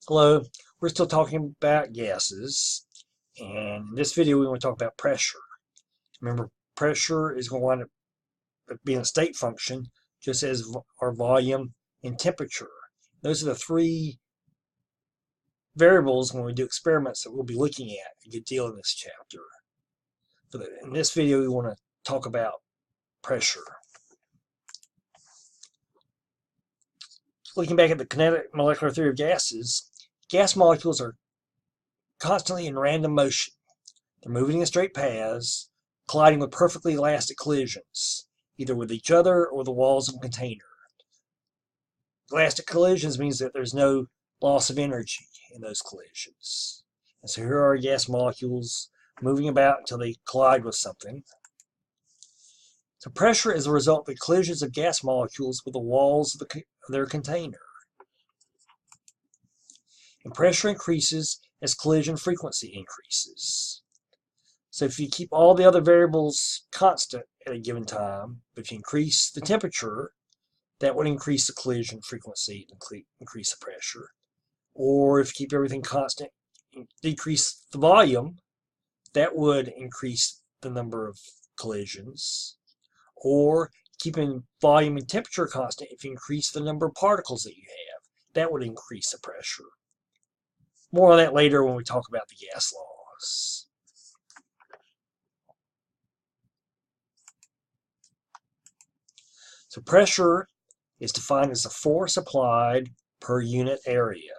Hello, we're still talking about gases, and in this video we want to talk about pressure. Remember, pressure is going to wind up being a state function, just as our volume and temperature. Those are the three variables when we do experiments that we'll be looking at a good deal in this chapter. In this video we want to talk about pressure. Looking back at the kinetic molecular theory of gases, gas molecules are constantly in random motion. They're moving in straight paths, colliding with perfectly elastic collisions, either with each other or the walls of a container. Elastic collisions means that there's no loss of energy in those collisions. And so here are gas molecules moving about until they collide with something. So pressure is a result of the collisions of gas molecules with the walls of their container. And pressure increases as collision frequency increases. So if you keep all the other variables constant at a given time, but if you increase the temperature, that would increase the collision frequency and increase the pressure. Or if you keep everything constant, decrease the volume, that would increase the number of collisions. Or keeping volume and temperature constant, if you increase the number of particles that you have, that would increase the pressure. More on that later when we talk about the gas laws. So pressure is defined as the force applied per unit area.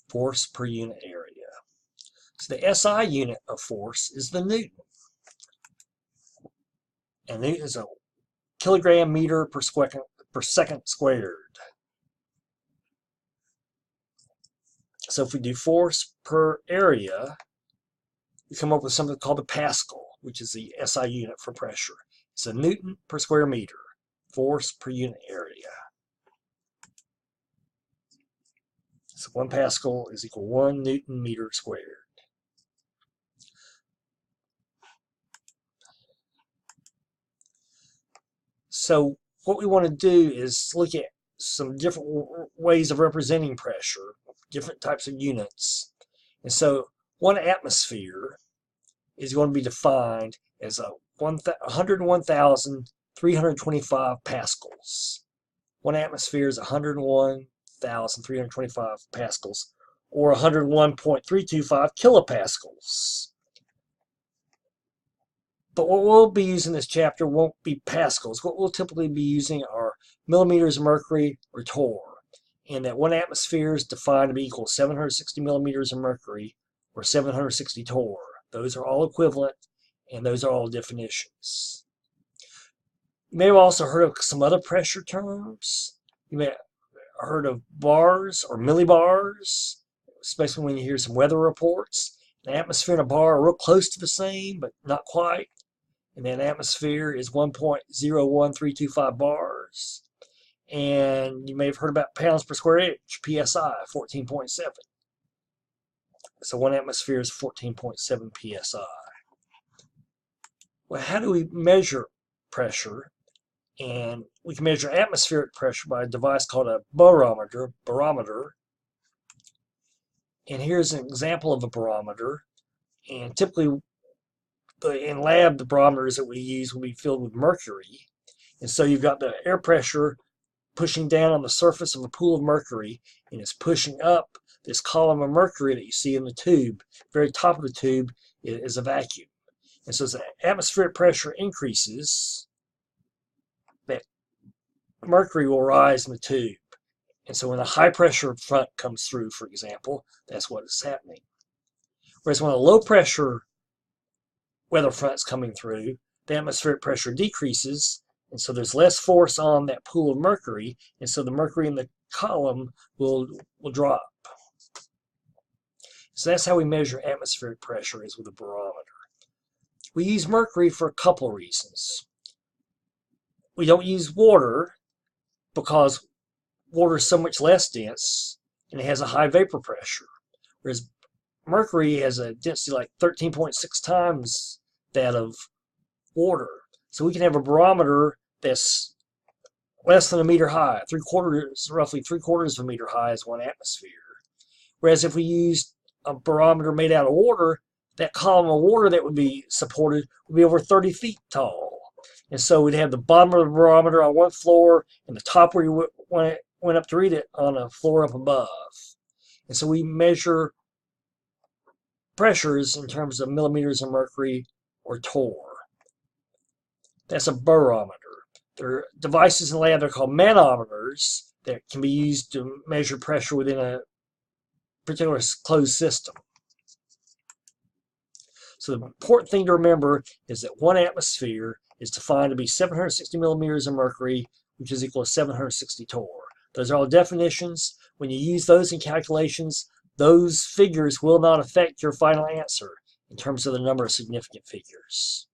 Force per unit area. So the SI unit of force is the Newton. And Newton is a kilogram meter per second squared. So if we do force per area, we come up with something called the Pascal, which is the SI unit for pressure. It's a Newton per square meter, force per unit area. So 1 Pascal is equal to 1 Newton meter squared. So what we want to do is look at some different ways of representing pressure, different types of units. And so 1 atmosphere is going to be defined as 101,325 pascals. 1 atmosphere is 101,325 pascals, or 101.325 kilopascals. But what we'll be using in this chapter won't be pascals. What we'll typically be using are millimeters of mercury or torr. And that 1 atmosphere is defined to be equal to 760 millimeters of mercury or 760 torr. Those are all equivalent, and those are all definitions. You may have also heard of some other pressure terms. You may have heard of bars or millibars, especially when you hear some weather reports. An atmosphere and a bar are real close to the same, but not quite. And then atmosphere is 1.01325 bars. And you may have heard about pounds per square inch, PSI, 14.7. So 1 atmosphere is 14.7 PSI. Well, how do we measure pressure? And we can measure atmospheric pressure by a device called a barometer. And here's an example of a barometer. And typically, in lab, the barometers that we use will be filled with mercury. And so you've got the air pressure pushing down on the surface of a pool of mercury, and it's pushing up this column of mercury that you see in the tube. Very top of the tube is a vacuum. And so as the atmospheric pressure increases, that mercury will rise in the tube. And so when a high pressure front comes through, for example, that's what is happening. Whereas when a low pressure weather front's coming through, the atmospheric pressure decreases, and so there's less force on that pool of mercury, and so the mercury in the column will drop. So that's how we measure atmospheric pressure, is with a barometer. We use mercury for a couple of reasons. We don't use water because water is so much less dense and it has a high vapor pressure, whereas mercury has a density like 13.6 times that of water. So we can have a barometer that's less than a meter high. Roughly 3/4 of a meter high is 1 atmosphere. Whereas if we used a barometer made out of water, that column of water that would be supported would be over 30 feet tall. And so we'd have the bottom of the barometer on one floor and the top where you went up to read it on a floor up above. And so we measure pressures in terms of millimeters of mercury or torr. That's a barometer. There are devices in the lab that are called manometers that can be used to measure pressure within a particular closed system. So the important thing to remember is that 1 atmosphere is defined to be 760 millimeters of mercury, which is equal to 760 torr. Those are all definitions. When you use those in calculations, those figures will not affect your final answer in terms of the number of significant figures.